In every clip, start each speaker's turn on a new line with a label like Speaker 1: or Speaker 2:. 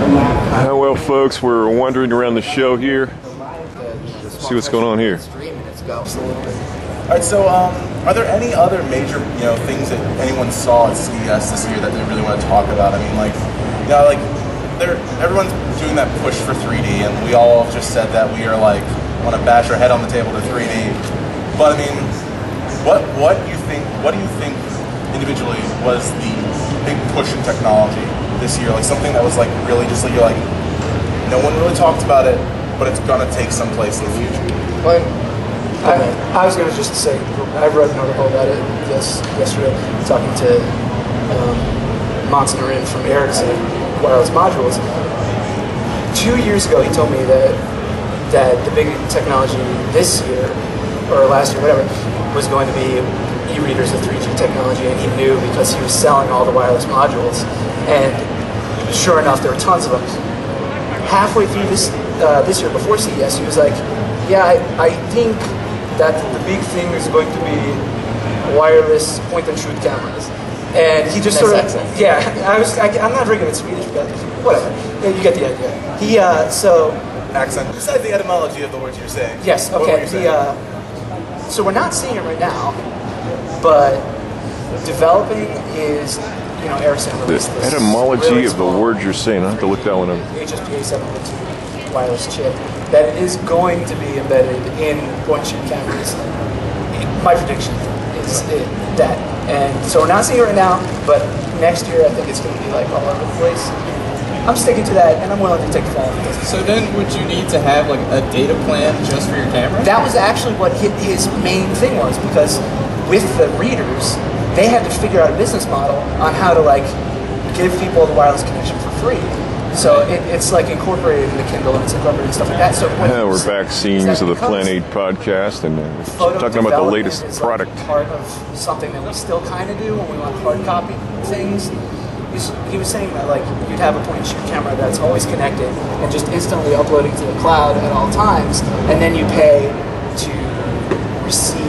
Speaker 1: Well, folks, we're wandering around the show here. See what's going on here.
Speaker 2: All right, so are there any other major, things that anyone saw at CES this year that they really want to talk about? I mean, everyone's doing that push for 3D, and we all just said that we are want to bash our head on the table to 3D. But I mean, what do you think individually was the big push in technology this year? Like something that was really just no one really talked about it, but it's gonna take some place in the future.
Speaker 3: Well, I was gonna just say I wrote an article about it yesterday, talking to Mats Norin from Ericsson wireless modules. 2 years ago, he told me that the big technology this year or last year, whatever, was going to be e-readers with 3G technology, and he knew because he was selling all the wireless modules. And sure enough, there were tons of them. Halfway through this year, before CES, he was like, "Yeah, I think that the big thing is going to be wireless point-and-shoot cameras." And he just sort of, I'm not very good at Swedish, but whatever. You get the idea.
Speaker 2: Accent. Besides the etymology of the words you're saying.
Speaker 3: Yes. Okay.
Speaker 2: What were you saying?
Speaker 3: So we're not seeing it right now, but developing is, Ericsson released this
Speaker 1: Etymology
Speaker 3: really
Speaker 1: of the words you're saying. I'll have to look that one up.
Speaker 3: HSPA 702 wireless chip that is going to be embedded in point-and-shoot cameras. My prediction is that. And so we're not seeing it right now, but next year I think it's going to be all over the place. I'm sticking to that, and I'm willing to take the fall.
Speaker 4: So then would you need to have a data plan just for your camera?
Speaker 3: That was actually what his main thing was, because with the readers, they had to figure out a business model on how to give people the wireless connection for free. So it's incorporated in the Kindle, and it's incorporated in stuff like that. So
Speaker 1: we're back scenes of the Plan 8 podcast, and talking about the latest product.
Speaker 3: Part of something that we still kind of do when we want hard copy things. He was saying that you'd have a point-and-shoot camera that's always connected and just instantly uploading to the cloud at all times, and then you pay to receive.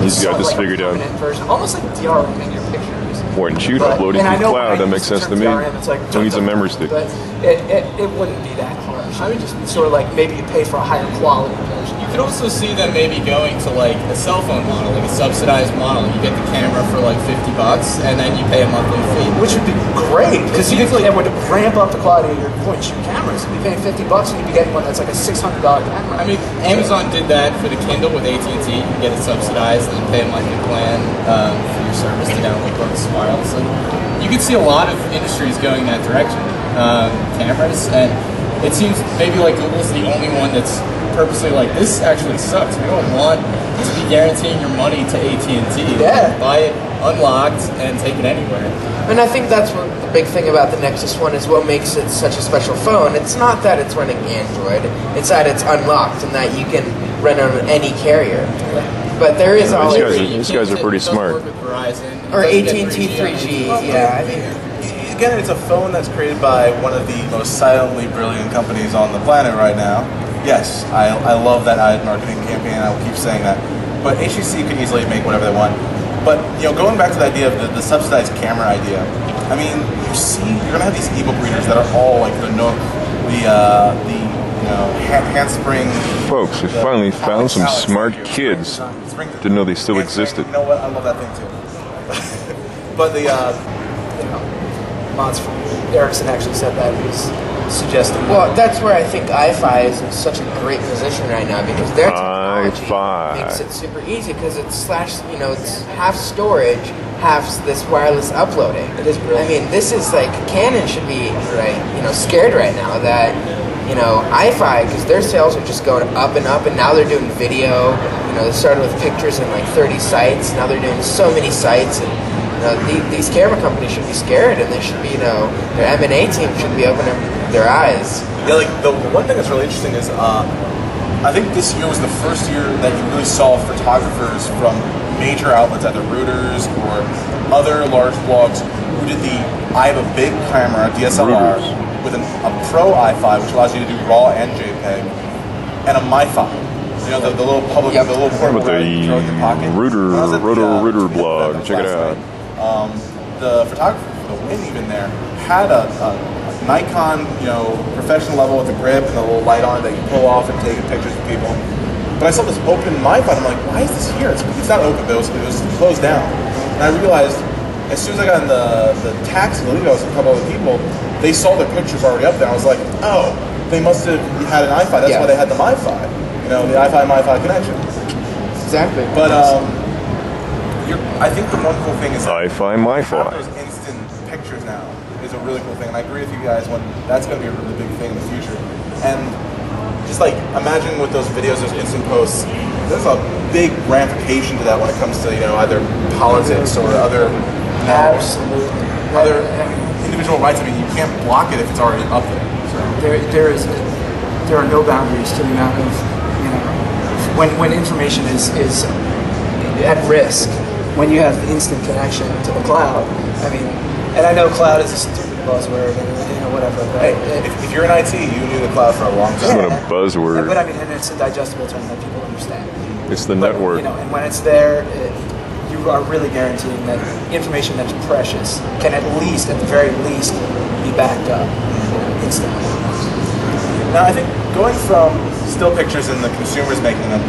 Speaker 1: He's got this figured out.
Speaker 3: Version, almost like DRMing your pictures.
Speaker 1: Point-and-shoot uploading to the cloud. That makes sense to me. Who needs a memory stick?
Speaker 3: But it wouldn't be that harsh. I would just sort of maybe you pay for a higher quality version.
Speaker 4: You could also see them maybe going to a cell phone model, a subsidized model. You get the camera for $50, and then you pay a monthly fee,
Speaker 3: which would be great because it would ramp up the quality of your point-and-shoot cameras. You'd be paying $50, and you'd be getting one that's a $600 camera.
Speaker 4: I mean, Amazon did that for the Kindle with AT&T. You get it subsidized, and then pay a monthly plan for your service to download books wirelessly. You could see a lot of industries going that direction. Cameras, and it seems maybe Google's the only one that's purposely this actually sucks. We don't want to be guaranteeing your money to AT&T.
Speaker 3: Yeah.
Speaker 4: Buy it unlocked and take it anywhere.
Speaker 5: And I think that's what the big thing about the Nexus One is. What makes it such a special phone? It's not that it's running Android. It's that it's unlocked and that you can run on any carrier. But there is
Speaker 1: these guys are pretty smart.
Speaker 4: Work with Verizon,
Speaker 5: or AT&T 3G. Yeah, I mean.
Speaker 2: Again, it's a phone that's created by one of the most silently brilliant companies on the planet right now. Yes, I love that ad marketing campaign. I will keep saying that. But HTC could easily make whatever they want. But going back to the idea of the subsidized camera idea, I mean, you're gonna have these ebook readers that are all the Nook, the handspring.
Speaker 1: Folks, we finally found some smart kids. Didn't know they still existed.
Speaker 2: You know what? I love that thing too. But
Speaker 3: Mats from Ericsson actually said that. He was suggesting.
Speaker 5: Well, that's where I think iFi is in such a great position right now, because their technology makes it super easy, because it's it's half storage, half this wireless uploading.
Speaker 3: It is brilliant.
Speaker 5: I mean, this is Canon should be scared right now that iFi, because their sales are just going up and up, and now they're doing video. They started with pictures in 30 sites. Now they're doing so many sites, and these camera companies should be scared, and they should be, their M&A team should be opening their eyes.
Speaker 2: Yeah, the one thing that's really interesting is, I think this year was the first year that you really saw photographers from major outlets, either Reuters or other large blogs, who did I have a big camera, DSLR, with a Pro iFi, which allows you to do RAW and JPEG, and a MiFi. The little public, the little portable that you throw in your pocket.
Speaker 1: Rooter blog. Check it out.
Speaker 2: The photographer for the win even there had a Nikon, professional level with the grip and the little light on it that you pull off and take pictures of people. But I saw this open MiFi, and I'm like, why is this here? It's not open, but it was closed down. And I realized, as soon as I got in the taxi, the lead, I was with a couple other people, they saw their pictures already up there. I was like, oh, they must have had an iFi. That's why they had the MiFi. The iFi-MiFi connection.
Speaker 5: Exactly.
Speaker 2: But I think the one cool thing is that
Speaker 1: iFi-MiFi.
Speaker 2: those instant pictures now is a really cool thing, and I agree with you guys when that's going to be a really big thing in the future. And just like imagine with those videos, those instant posts, there's a big ramification to that when it comes to either politics or other other individual rights. I mean, you can't block it if it's already up there. So.
Speaker 3: There are no boundaries to the amount of when information is at risk. When you have instant connection to the cloud, I mean, and I know cloud is a stupid buzzword and whatever. But
Speaker 2: if you're in IT, you knew the cloud for a long
Speaker 1: It's
Speaker 2: time.
Speaker 1: not a buzzword.
Speaker 3: But I mean, and it's a digestible term that people understand.
Speaker 1: It's the network.
Speaker 3: And when it's there, you are really guaranteeing that information that's precious can at the very least, be backed up instantly.
Speaker 2: Now, I think going from still pictures and the consumers making them,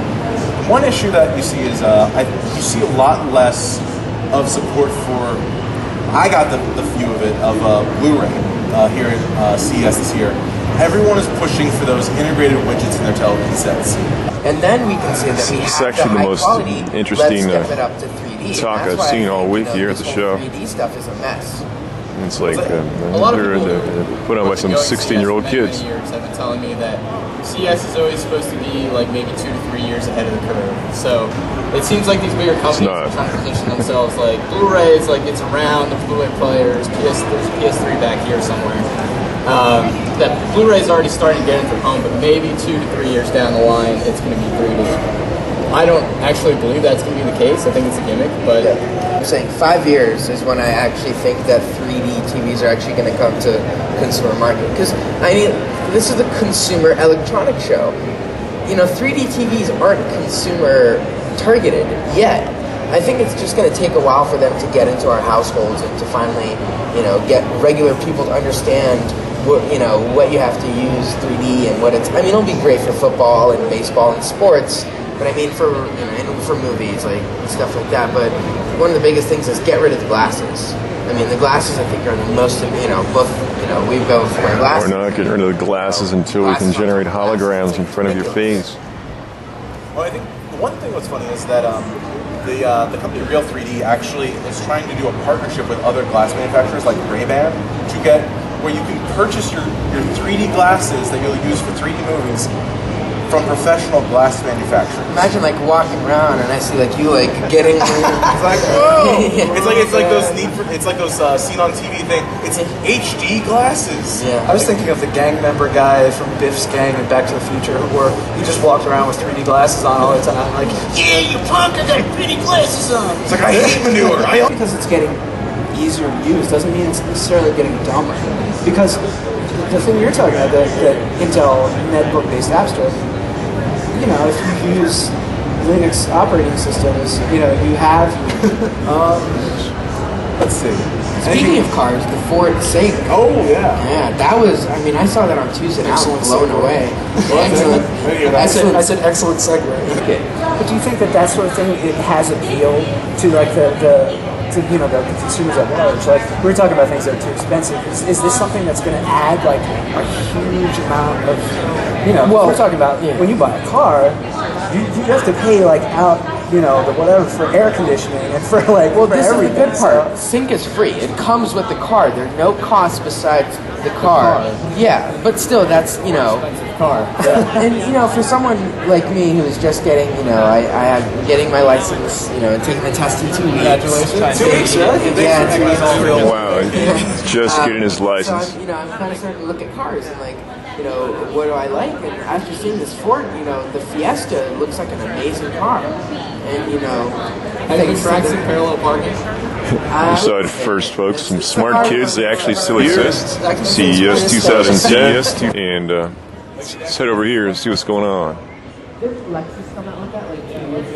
Speaker 2: one issue that you see is you see a lot less of support for. I got the view of it of Blu-ray here at CES this year. Everyone is pushing for those integrated widgets in their television sets.
Speaker 5: And then we can say that we
Speaker 1: It's
Speaker 5: have
Speaker 1: actually the
Speaker 5: high
Speaker 1: most
Speaker 5: quality.
Speaker 1: interesting,
Speaker 5: Let's step it up to 3D.
Speaker 1: talk
Speaker 5: And that's
Speaker 1: I've
Speaker 5: why I
Speaker 1: seen
Speaker 5: think,
Speaker 1: all week here at
Speaker 5: this
Speaker 1: the
Speaker 5: whole
Speaker 1: show.
Speaker 5: 3D stuff is a mess.
Speaker 1: It's like
Speaker 4: A lot of people
Speaker 1: they're put on by some 16-year-old kids.
Speaker 4: Many years have been telling me that CES is always supposed to be like maybe 2 to 3 years ahead of the curve. So it seems like these bigger companies are trying to position themselves like Blu-ray is like it's around the Blu-ray players. There's PS3 back here somewhere. That Blu-ray is already starting to get into home, but maybe 2 to 3 years down the line, it's going to be 3D. I don't actually believe that's going to be the case. I think it's a gimmick, but
Speaker 5: I'm saying 5 years is when I actually think that 3D TVs are actually going to come to consumer market. Because I mean, this is the consumer electronic show. 3D TVs aren't consumer targeted yet. I think it's just going to take a while for them to get into our households and to finally, get regular people to understand what you have to use 3D and what it's. I mean, it'll be great for football and baseball and sports. But I mean, for movies, like stuff like that. But one of the biggest things is get rid of the glasses. I mean, the glasses I think are the most. We both wear glasses.
Speaker 1: We're not getting rid of the glasses until we can generate holograms in front of your face.
Speaker 2: Well, I think the one thing that's funny is that the company Real 3D actually is trying to do a partnership with other glass manufacturers like Ray-Ban to get where you can purchase your 3D glasses that you'll use for 3D movies from professional glass manufacturers.
Speaker 5: Imagine walking around and I see you getting.
Speaker 2: It's like whoa! It's like those seen on TV thing. It's HD glasses.
Speaker 5: Yeah.
Speaker 3: I was thinking of the gang member guy from Biff's gang and Back to the Future, where he just walked around with 3D glasses on all the time. Like, yeah, you punk! I got 3D glasses on.
Speaker 2: It's like I hate manure.
Speaker 3: Because it's getting easier to use doesn't mean it's necessarily getting dumber. Because the thing you're talking about, the Intel netbook-based App Store. If you use Linux operating systems, you have.
Speaker 2: Let's see.
Speaker 5: Speaking of cars, the Ford Saga.
Speaker 2: Oh yeah.
Speaker 5: Yeah, that was. I mean, I saw that on Tuesday. And I was blown away. Excellent.
Speaker 3: I said excellent segue. But do you think that sort of thing it has appeal to the consumers at large? Like we were talking about things that are too expensive. Is this something that's going to add a huge amount of Well, we're talking about when you buy a car, you have to pay out the whatever for air conditioning and for for
Speaker 5: this
Speaker 3: everything.
Speaker 5: is the good part. Sync is free. It comes with the car. There are no costs besides the car. Yeah, but still, that's
Speaker 4: car.
Speaker 5: And for someone like me who's just getting getting my license, and taking the test in 2 weeks.
Speaker 4: Congratulations.
Speaker 3: 2 weeks, really?
Speaker 5: Yeah, 2 weeks.
Speaker 1: Wow, he's just getting his license.
Speaker 5: So I'm kind of starting to look at cars and what do I like? And after seeing this Ford, the Fiesta looks like an amazing car. And
Speaker 4: I think tracks in parallel parking.
Speaker 1: You saw it first, folks. Some smart kids. They actually still exist. CES 2010. And let's head over here and see what's going on.